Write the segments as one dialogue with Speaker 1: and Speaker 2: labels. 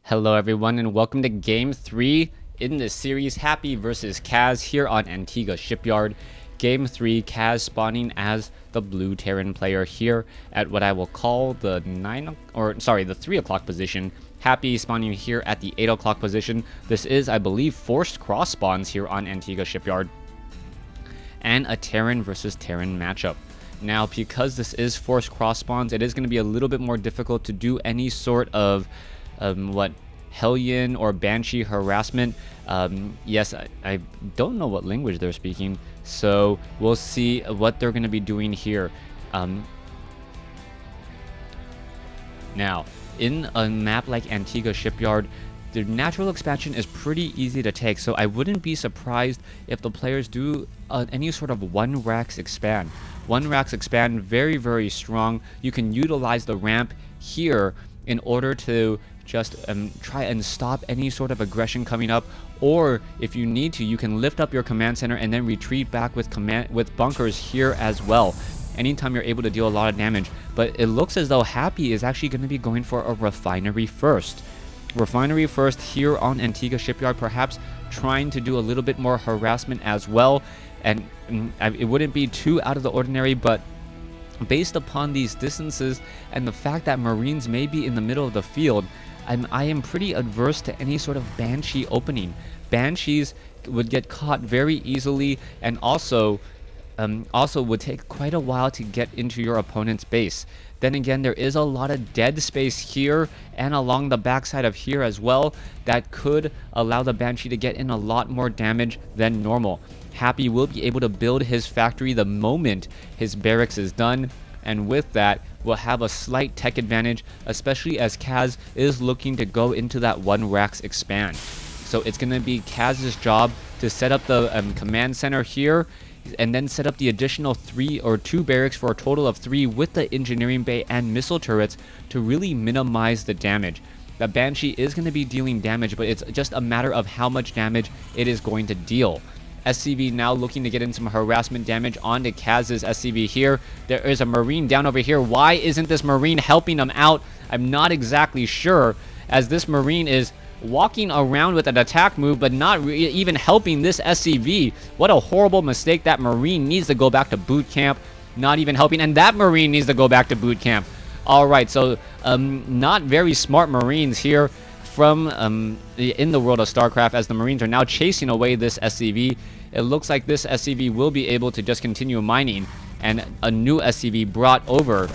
Speaker 1: Hello everyone and welcome to Game 3 in this series, Happy versus Kaz here on Antigua Shipyard. Game 3, Kaz spawning as the blue Terran player here at what I will call the 3 o'clock position. Happy spawning here at the 8 o'clock position. This is, I believe, forced cross spawns here on Antigua Shipyard. And a Terran versus Terran matchup. Now, because this is forced cross spawns, it is going to be a little bit more difficult to do any sort of Hellion or Banshee harassment. Yes, I don't know what language they're speaking, so we'll see what they're going to be doing here. Now, in a map like Antigua Shipyard, the natural expansion is pretty easy to take, so I wouldn't be surprised if the players do any sort of one racks expand. One racks expand, very, very strong. You can utilize the ramp here in order to just try and stop any sort of aggression coming up, or if you need to, you can lift up your command center and then retreat back with bunkers here as well. Anytime you're able to deal a lot of damage, but it looks as though Happy is actually going to be going for a refinery first. Refinery first here on Antigua Shipyard, perhaps trying to do a little bit more harassment as well, and it wouldn't be too out of the ordinary, but based upon these distances and the fact that Marines may be in the middle of the field, I am pretty adverse to any sort of Banshee opening. Banshees would get caught very easily, and also would take quite a while to get into your opponent's base. Then again, there is a lot of dead space here and along the backside of here as well that could allow the Banshee to get in a lot more damage than normal. Happy will be able to build his factory the moment his barracks is done, and with that, we'll have a slight tech advantage, especially as Kaz is looking to go into that one racks expand. So it's going to be Kaz's job to set up the command center here, and then set up the additional 3 or 2 barracks for a total of 3 with the engineering bay and missile turrets to really minimize the damage. The Banshee is going to be dealing damage, but it's just a matter of how much damage it is going to deal. SCV now looking to get in some harassment damage onto Kaz's SCV here. There is a Marine down over here. Why isn't this Marine helping him out? I'm not exactly sure, as this Marine is walking around with an attack move but not even helping this SCV. What a horrible mistake. That Marine needs to go back to boot camp. Not even helping, and that Marine needs to go back to boot camp. Alright, so not very smart Marines here from in the world of StarCraft, as the Marines are now chasing away this SCV. It looks like this SCV will be able to just continue mining, and a new SCV brought over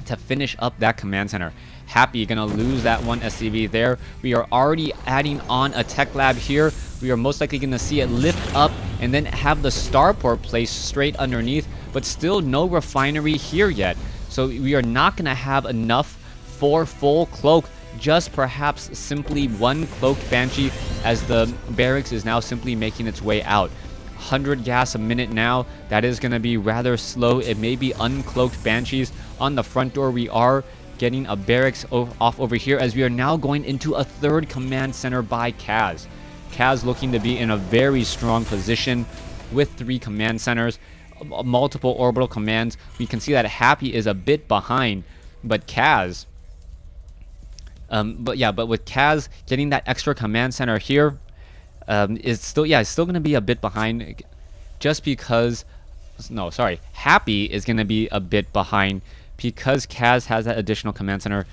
Speaker 1: to finish up that command center. Happy gonna lose that one SCV there. We are already adding on a tech lab here. We are most likely gonna see it lift up and then have the starport placed straight underneath, but still no refinery here yet. So we are not gonna have enough for full cloak, just perhaps simply one cloaked Banshee, as the barracks is now simply making its way out. 100 gas a minute now. That is going to be rather slow. It may be uncloaked Banshees. On the front door, we are getting a barracks off over here, as we are now going into a third command center by Kaz. Kaz looking to be in a very strong position with 3 command centers, multiple orbital commands. We can see that Happy is a bit behind, but Kaz... but with Kaz getting that extra command center here, it's still going to be a bit behind, just because... No, sorry. Happy is going to be a bit behind because Kaz has that additional command center.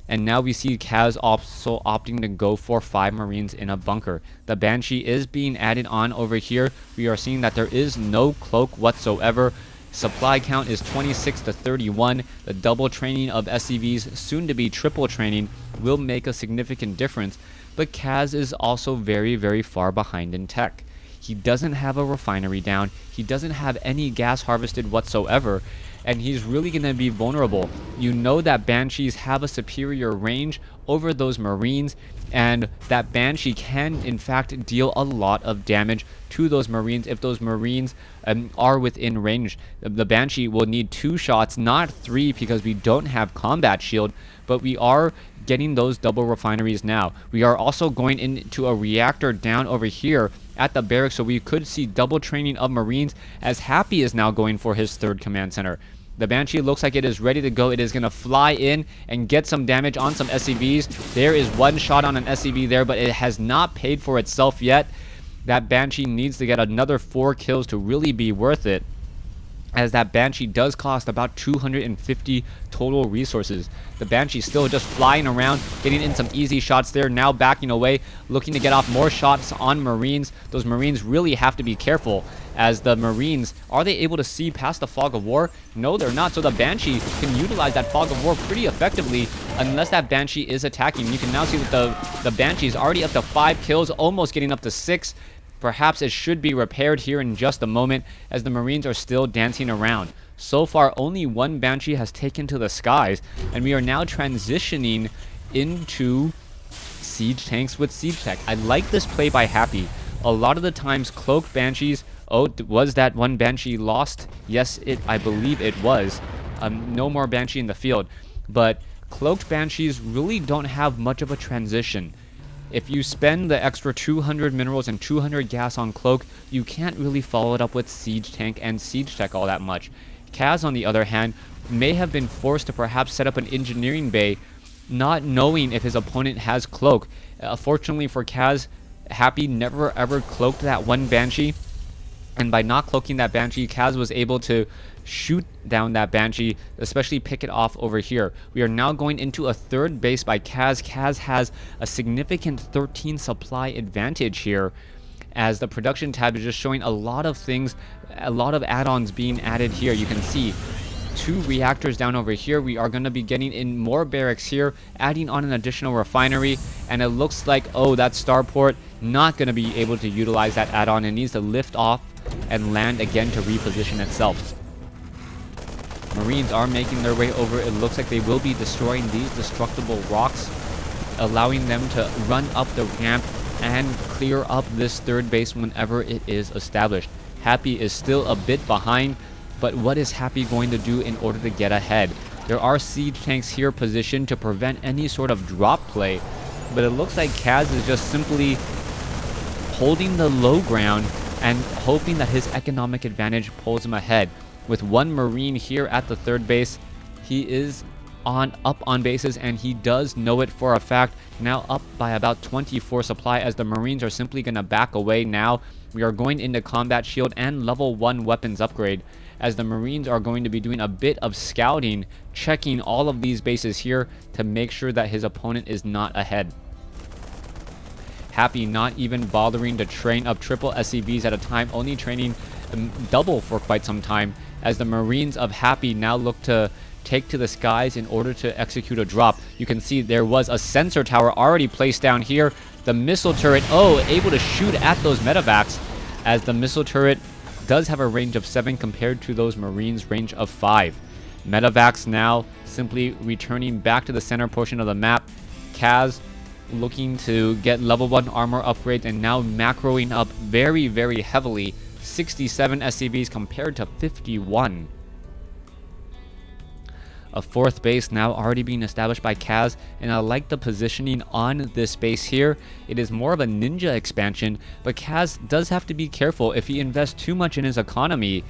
Speaker 1: And now we see Kaz also opting to go for 5 Marines in a bunker. The Banshee is being added on over here. We are seeing that there is no cloak whatsoever. Supply count is 26 to 31. The double training of SCVs, soon to be triple training, will make a significant difference. But Kaz is also very, very far behind in tech. He doesn't have a refinery down. He doesn't have any gas harvested whatsoever. And he's really going to be vulnerable. You know that Banshees have a superior range over those Marines, and that Banshee can in fact deal a lot of damage to those Marines if those Marines are within range. The Banshee will need 2 shots, not 3, because we don't have combat shield, but we are getting those double refineries now. We are also going into a reactor down over here at the barracks, so we could see double training of Marines, as Happy is now going for his 3rd command center. The Banshee looks like it is ready to go. It is going to fly in and get some damage on some SCVs. There is one shot on an SCV there, but it has not paid for itself yet. That Banshee needs to get another 4 kills to really be worth it, as that Banshee does cost about 250 total resources. The Banshee still just flying around, getting in some easy shots there, now backing away, looking to get off more shots on Marines. Those Marines really have to be careful, as the Marines, are they able to see past the fog of war? No, they're not, so the Banshee can utilize that fog of war pretty effectively, unless that Banshee is attacking. You can now see that the Banshee is already up to 5 kills, almost getting up to 6. Perhaps it should be repaired here in just a moment, as the Marines are still dancing around. So far, only one Banshee has taken to the skies, and we are now transitioning into siege tanks with siege tech. I like this play by Happy. A lot of the times, cloaked Banshees... Oh, was that one Banshee lost? Yes, I believe it was. No more Banshee in the field. But cloaked Banshees really don't have much of a transition. If you spend the extra 200 minerals and 200 gas on Cloak, you can't really follow it up with Siege Tank and Siege Tech all that much. Kaz, on the other hand, may have been forced to perhaps set up an engineering bay, not knowing if his opponent has Cloak. Fortunately for Kaz, Happy never ever cloaked that one Banshee, and by not cloaking that Banshee, Kaz was able to shoot down that Banshee, especially pick it off over here. We are now going into a third base by Kaz. Kaz has a significant 13 supply advantage here, as the production tab is just showing a lot of things, a lot of add-ons being added here. You can see 2 reactors down over here. We are going to be getting in more barracks here, adding on an additional refinery, and it looks like, oh, that starport not going to be able to utilize that add-on. It needs to lift off and land again to reposition itself. Marines are making their way over. It looks like they will be destroying these destructible rocks, allowing them to run up the ramp and clear up this third base whenever it is established. Happy is still a bit behind, but what is Happy going to do in order to get ahead? There are siege tanks here positioned to prevent any sort of drop play, but it looks like Kaz is just simply holding the low ground and hoping that his economic advantage pulls him ahead. With one Marine here at the third base, he is up on bases, and he does know it for a fact. Now up by about 24 supply, as the Marines are simply going to back away now. We are going into combat shield and level 1 weapons upgrade, as the Marines are going to be doing a bit of scouting, checking all of these bases here to make sure that his opponent is not ahead. Happy not even bothering to train up triple SCVs at a time, only training double for quite some time, as the Marines of Happy now look to take to the skies in order to execute a drop. You can see there was a sensor tower already placed down here. The missile turret, able to shoot at those medevacs, as the missile turret does have a range of 7 compared to those Marines' range of 5. Medevacs now simply returning back to the center portion of the map. Kaz looking to get level 1 armor upgrades, and now macroing up very, very heavily. 67 SCVs compared to 51. A fourth base now already being established by Kaz, and I like the positioning on this base here. It is more of a ninja expansion, but Kaz does have to be careful. If he invests too much in his economy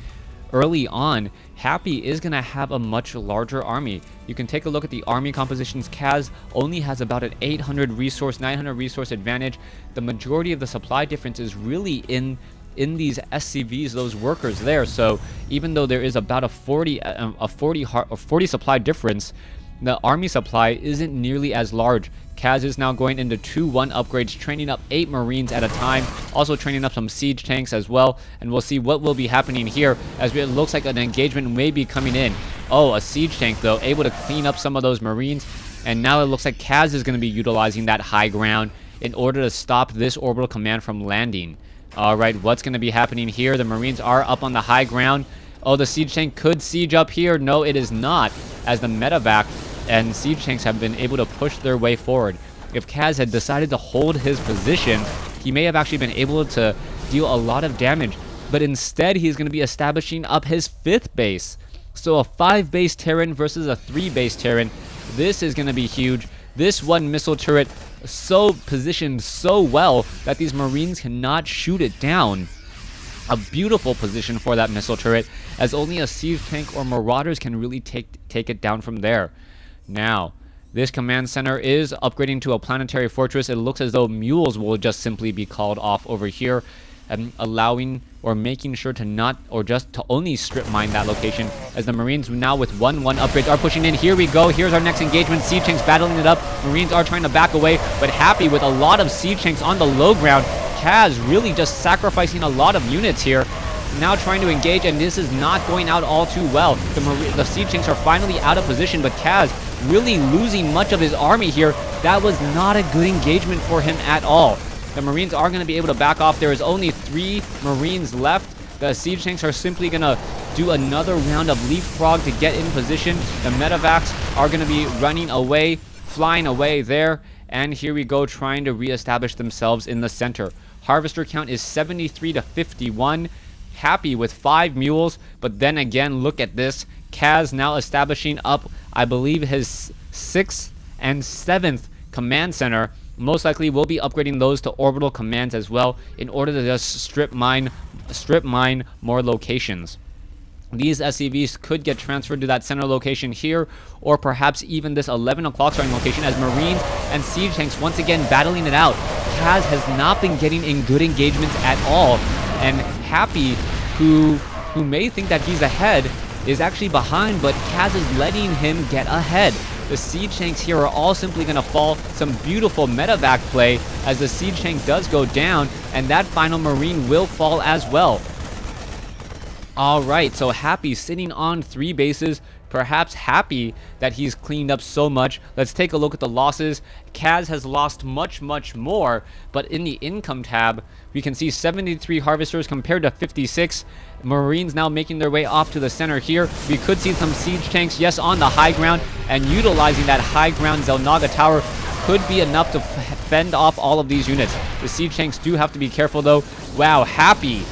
Speaker 1: early on, Happy is going to have a much larger army. You can take a look at the army compositions. Kaz only has about an 800 resource, 900 resource advantage. The majority of the supply difference is really in these SCVs, those workers there. So even though there is about a 40 supply difference, the army supply isn't nearly as large. Kaz is now going into 2-1 upgrades, training up 8 Marines at a time, also training up some siege tanks as well, and we'll see what will be happening here, as it looks like an engagement may be coming in. Oh, a siege tank though, able to clean up some of those Marines, and now it looks like Kaz is going to be utilizing that high ground in order to stop this orbital command from landing. Alright, what's going to be happening here? The Marines are up on the high ground. Oh, the siege tank could siege up here. No, it is not, as the medevac and siege tanks have been able to push their way forward. If Kaz had decided to hold his position, he may have actually been able to deal a lot of damage, but instead he's going to be establishing up his 5th base. So a 5-base Terran versus a 3-base Terran. This is going to be huge. This one missile turret so positioned so well that these Marines cannot shoot it down. A beautiful position for that missile turret, as only a siege tank or marauders can really take it down from there. Now, this command center is upgrading to a planetary fortress. It looks as though mules will just simply be called off over here, allowing or making sure to not, or just to only strip mine that location, as the Marines now with 1-1 upgrades are pushing in. Here we go. Here's our next engagement. Siege tanks battling it up. Marines are trying to back away, but Happy with a lot of siege tanks on the low ground. Kaz really just sacrificing a lot of units here. Now trying to engage, and this is not going out all too well. The siege tanks are finally out of position, but Kaz really losing much of his army here. That was not a good engagement for him at all. The Marines are going to be able to back off. There is only 3 Marines left. The siege tanks are simply going to do another round of leapfrog to get in position. The medevacs are going to be running away, flying away there. And here we go, trying to reestablish themselves in the center. Harvester count is 73 to 51. Happy with 5 mules, but then again, look at this. Kaz now establishing up, I believe, his 6th and 7th command center. Most likely will be upgrading those to orbital commands as well in order to just strip mine more locations. These SCVs could get transferred to that center location here, or perhaps even this 11 o'clock starting location, as Marines and siege tanks once again battling it out. Kaz has not been getting in good engagements at all, and Happy, who may think that he's ahead, is actually behind, but Kaz is letting him get ahead. The siege tanks here are all simply going to fall. Some beautiful medevac play as the siege tank does go down, and that final Marine will fall as well. Alright, so Happy sitting on 3 bases, perhaps happy that he's cleaned up so much. Let's take a look at the losses. Kaz has lost much more, but in the income tab, we can see 73 harvesters compared to 56. Marines now making their way off to the center here. We could see some siege tanks, yes, on the high ground, and utilizing that high ground Zelnaga tower could be enough to fend off all of these units. The siege tanks do have to be careful though. Wow, Happy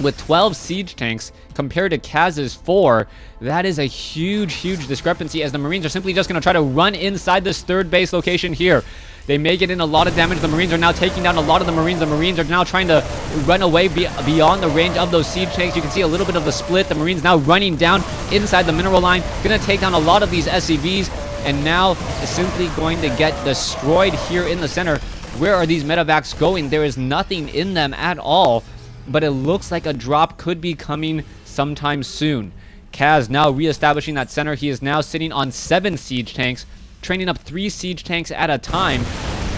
Speaker 1: with 12 siege tanks compared to Kaz's 4, that is a huge discrepancy, as the Marines are simply just going to try to run inside this 3rd base location here. They may get in a lot of damage. The Marines are now taking down a lot of the Marines. The Marines are now trying to run away beyond the range of those siege tanks. You can see a little bit of the split. The Marines now running down inside the mineral line, going to take down a lot of these SCVs, and now simply going to get destroyed here in the center. Where are these medevacs going? There is nothing in them at all, but it looks like a drop could be coming sometime soon. Kaz now reestablishing that center. He is now sitting on 7 siege tanks, training up 3 siege tanks at a time.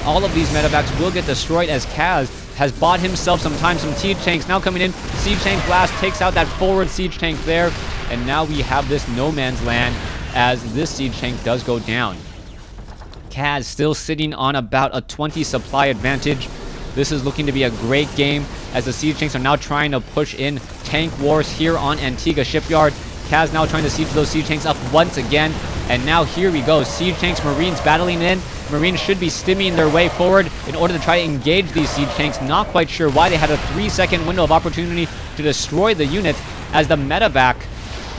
Speaker 1: All of these medevacs will get destroyed, as Kaz has bought himself some time. Some siege tanks now coming in. Siege tank blast takes out that forward siege tank there, and now we have this no man's land as this siege tank does go down. Kaz still sitting on about a 20 supply advantage. This is looking to be a great game, as the siege tanks are now trying to push in tank wars here on Antigua Shipyard. Kaz now trying to siege those siege tanks up once again, and now here we go. Siege tanks, Marines battling in. Marines should be stimming their way forward in order to try to engage these siege tanks. Not quite sure why they had a 3-second window of opportunity to destroy the units, as the medevac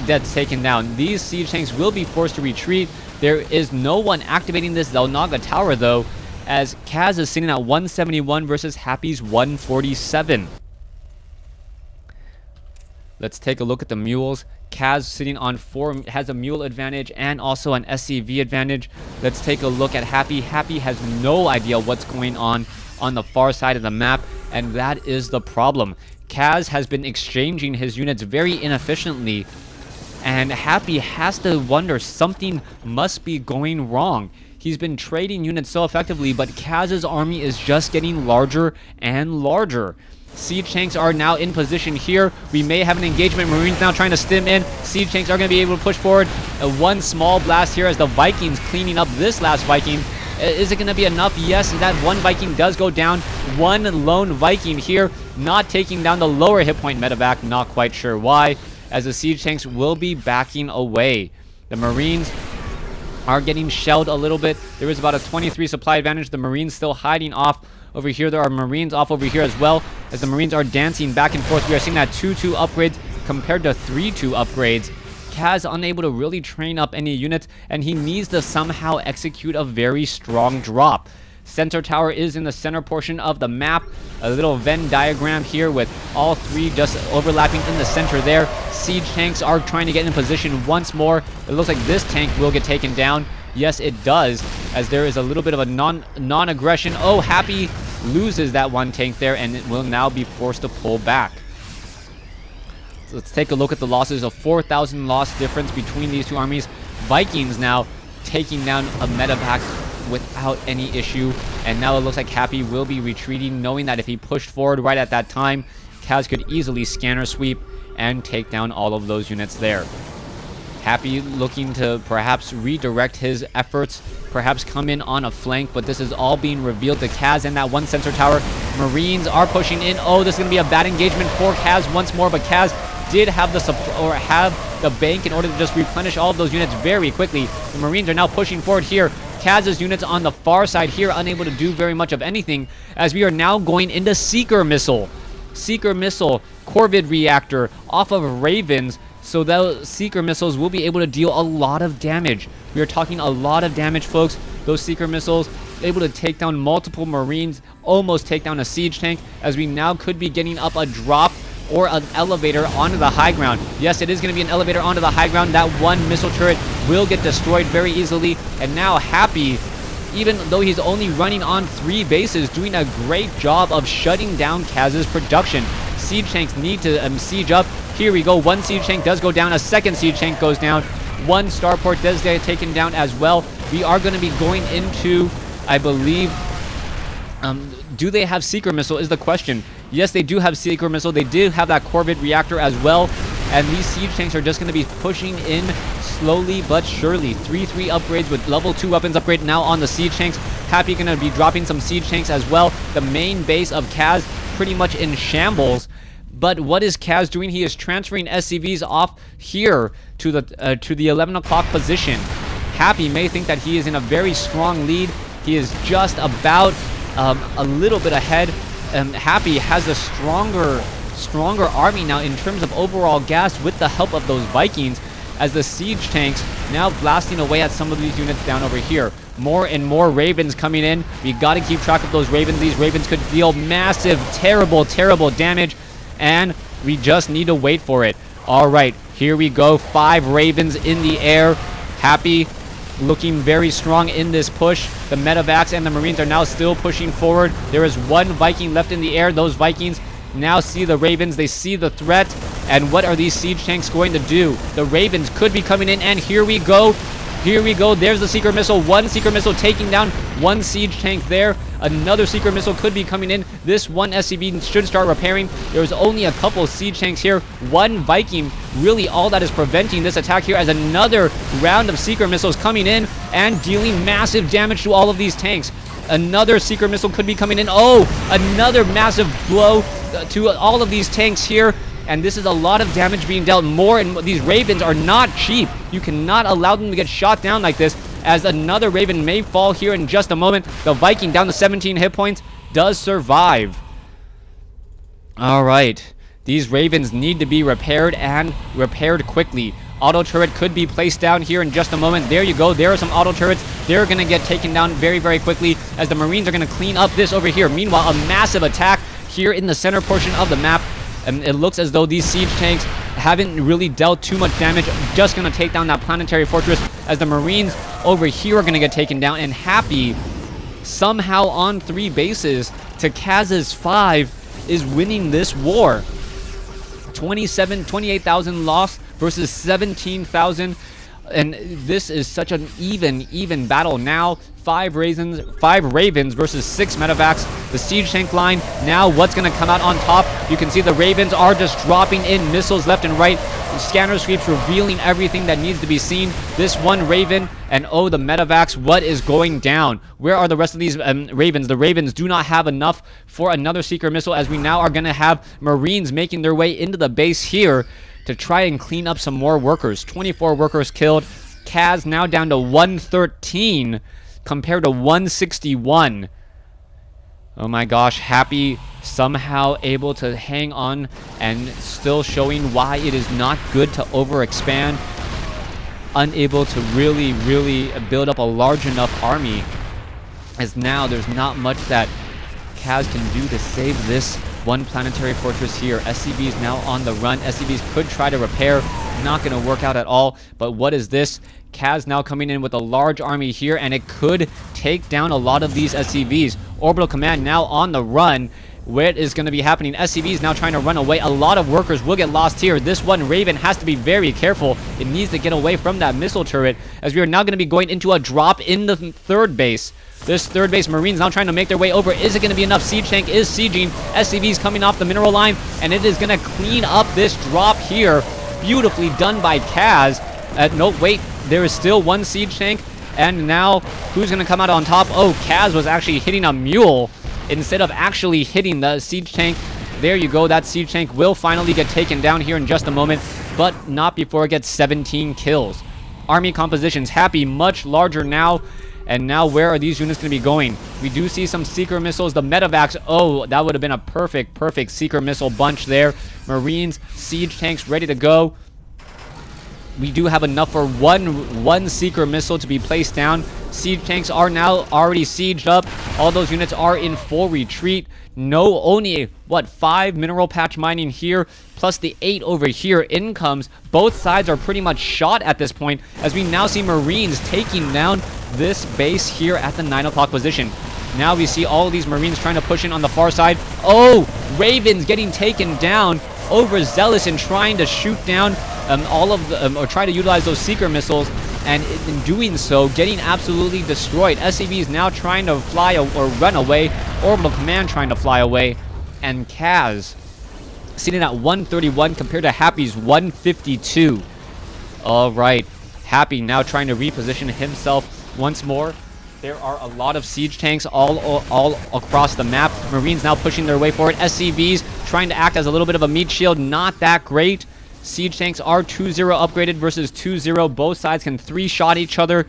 Speaker 1: that's taken down. These siege tanks will be forced to retreat. There is no one activating this Zelnaga tower though, as Kaz is sitting at 171 versus Happy's 147. Let's take a look at the mules. Kaz sitting on 4 has a mule advantage and also an SCV advantage. Let's take a look at Happy. Happy has no idea what's going on the far side of the map, and that is the problem. Kaz has been exchanging his units very inefficiently, and Happy has to wonder something must be going wrong. He's been trading units so effectively, but Kaz's army is just getting larger and larger. Siege tanks are now in position here. We may have an engagement. Marines now trying to stim in. Siege tanks are going to be able to push forward. One small blast here as the Vikings cleaning up this last Viking. Is it going to be enough? Yes, that one Viking does go down. One lone Viking here, not taking down the lower hit point medevac. Not quite sure why, as the siege tanks will be backing away. The Marines are getting shelled a little bit. There is about a 23 supply advantage. The Marines still hiding off over here. There are Marines off over here as well, as the Marines are dancing back and forth. We are seeing that 2-2 upgrades compared to 3-2 upgrades. Kaz unable to really train up any units, and he needs to somehow execute a very strong drop. Sensor tower is in the center portion of the map. A little Venn diagram here with all three just overlapping in the center there. Siege tanks are trying to get in position once more. It looks like this tank will get taken down. Yes, it does, as there is a little bit of a non-aggression. Oh, Happy loses that one tank there, and it will now be forced to pull back. So let's take a look at the losses. A 4,000 loss difference between these two armies. Vikings now taking down a medevac without any issue, and now it looks like Happy will be retreating, knowing that if he pushed forward right at that time, Kaz could easily scanner sweep and take down all of those units there. Happy looking to perhaps redirect his efforts, perhaps come in on a flank, but this is all being revealed to Kaz and that one sensor tower. Marines are pushing in. Oh, this is going to be a bad engagement for Kaz once more, but Kaz did have the bank in order to just replenish all of those units very quickly. The Marines are now pushing forward here. Kaz's units on the far side here unable to do very much of anything, as we are now going into Seeker Missile. Seeker Missile, Corvid Reactor off of Ravens, so those Seeker Missiles will be able to deal a lot of damage. We are talking a lot of damage, folks. Those Seeker Missiles able to take down multiple Marines, almost take down a siege tank, as we now could be getting up a drop or an elevator onto the high ground. Yes, it is going to be an elevator onto the high ground. That one missile turret will get destroyed very easily. And now Happy, even though he's only running on 3 bases, doing a great job of shutting down Kaz's production. Siege tanks need to siege up. Here we go. One siege tank does go down. A second siege tank goes down. One starport does get taken down as well. We are going to be going into, I believe, do they have Seeker Missile is the question. Yes, they do have Seeker Missile. They do have that Corvid Reactor as well. And these siege tanks are just going to be pushing in slowly but surely. 3-3 upgrades with level 2 weapons upgrade now on the siege tanks. Happy going to be dropping some siege tanks as well. The main base of Kaz pretty much in shambles. But what is Kaz doing? He is transferring SCVs off here to the 11 o'clock position. Happy may think that he is in a very strong lead. He is just about a little bit ahead. Happy has a stronger army now in terms of overall gas with the help of those Vikings, as the siege tanks now blasting away at some of these units down over here. More and more Ravens coming in. We got to keep track of those Ravens. These Ravens could deal massive, terrible damage, and we just need to wait for it. All right, here we go. 5 Ravens in the air. Happy looking very strong in this push. The medevacs and the Marines are now still pushing forward. There is 1 Viking left in the air. Those Vikings now see the Ravens. They see the threat. And what are these siege tanks going to do? The Ravens could be coming in, and here we go. Here we go. There's the Seeker Missile. 1 Seeker Missile taking down 1 siege tank there. Another Seeker Missile could be coming in. This one SCV should start repairing. There's only a couple siege tanks here. 1 Viking, really all that is preventing this attack here, as another round of Seeker Missiles coming in and dealing massive damage to all of these tanks. Another Seeker Missile could be coming in. Oh, another massive blow to all of these tanks here. And this is a lot of damage being dealt. More, and these Ravens are not cheap. You cannot allow them to get shot down like this, as another Raven may fall here in just a moment. The Viking down to 17 hit points does survive. All right. These Ravens need to be repaired, and repaired quickly. Auto turret could be placed down here in just a moment. There you go. There are some auto turrets. They're going to get taken down very quickly, as the Marines are going to clean up this over here. Meanwhile, a massive attack here in the center portion of the map. And it looks as though these siege tanks haven't really dealt too much damage. Just going to take down that planetary fortress, as the Marines over here are going to get taken down. And Happy, somehow on 3 bases to Kaz's 5, is winning this war. 28,000 loss versus 17,000. And this is such an even battle now. 5 Ravens versus 6 medevacs. The siege tank line, now what's going to come out on top? You can see the Ravens are just dropping in missiles left and right. Scanner sweeps revealing everything that needs to be seen. This one Raven, and oh, the medevacs, what is going down? Where are the rest of these Ravens? The Ravens do not have enough for another Seeker Missile, as we now are going to have Marines making their way into the base here to try and clean up some more workers. 24 workers killed. Kaz now down to 113 compared to 161. Oh my gosh, Happy somehow able to hang on and still showing why it is not good to overexpand. Unable to really build up a large enough army. as now there's not much that Kaz can do to save this one planetary fortress here. SCV is now on the run. SCVs could try to repair. Not going to work out at all. But what is this? Kaz now coming in with a large army here, and it could take down a lot of these SCVs. Orbital Command now on the run. What is going to be happening? SCV is now trying to run away. A lot of workers will get lost here. This one, Raven, has to be very careful. It needs to get away from that missile turret, as we are now going to be going into a drop in the third base. This third base Marines now trying to make their way over. Is it going to be enough? Siege Tank is sieging. SCV's coming off the mineral line, and it is going to clean up this drop here. Beautifully done by Kaz. No, wait. There is still one Siege Tank, and now who's going to come out on top? Oh, Kaz was actually hitting a mule instead of actually hitting the Siege Tank. There you go. That Siege Tank will finally get taken down here in just a moment, but not before it gets 17 kills. Army compositions, Happy, much larger now. And now where are these units going to be going? We do see some Seeker missiles. The Medevacs, oh, that would have been a perfect Seeker missile bunch there. Marines, Siege Tanks ready to go. We do have enough for one Seeker missile to be placed down. Siege Tanks are now already sieged up. All those units are in full retreat. No, only, what, 5 mineral patch mining here, plus the 8 over here. In comes. Both sides are pretty much shot at this point, as we now see Marines taking down this base here at the 9 o'clock position. Now we see all of these Marines trying to push in on the far side. Oh, Ravens getting taken down. Overzealous in trying to shoot down all of the, or try to utilize those Seeker missiles, and in doing so, getting absolutely destroyed. SCV is now trying to fly or run away. Orbital Command trying to fly away, and Kaz sitting at 131 compared to Happy's 152. All right, Happy now trying to reposition himself once more. There are a lot of Siege Tanks all across the map. Marines now pushing their way forward. SCVs trying to act as a little bit of a meat shield. Not that great. Siege Tanks are 2-0 upgraded versus 2-0. Both sides can 3-shot each other.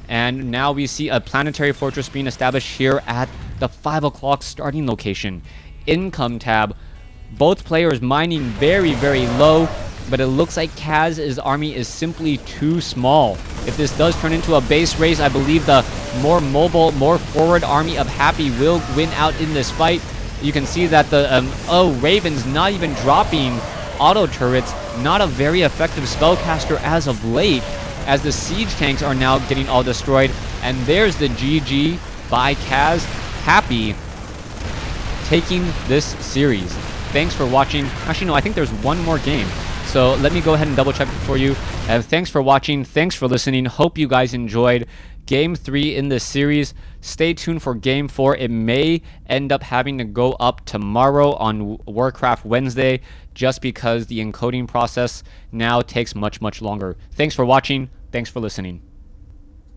Speaker 1: And now we see a planetary fortress being established here at the 5 o'clock starting location. Income tab. Both players mining very low, but it looks like Kaz's army is simply too small. If this does turn into a base race, I believe the more mobile, more forward army of Happy will win out in this fight. You can see that the, Raven's not even dropping auto turrets. Not a very effective spellcaster as of late, as the Siege Tanks are now getting all destroyed. And there's the GG by Kaz. Happy taking this series. Thanks for watching. Actually, no, I think there's one more game. So let me go ahead and double check it for you. Thanks for watching. Thanks for listening. Hope you guys enjoyed Game 3 in this series. Stay tuned for Game 4. It may end up having to go up tomorrow on Warcraft Wednesday, just because the encoding process now takes much longer. Thanks for watching. Thanks for listening.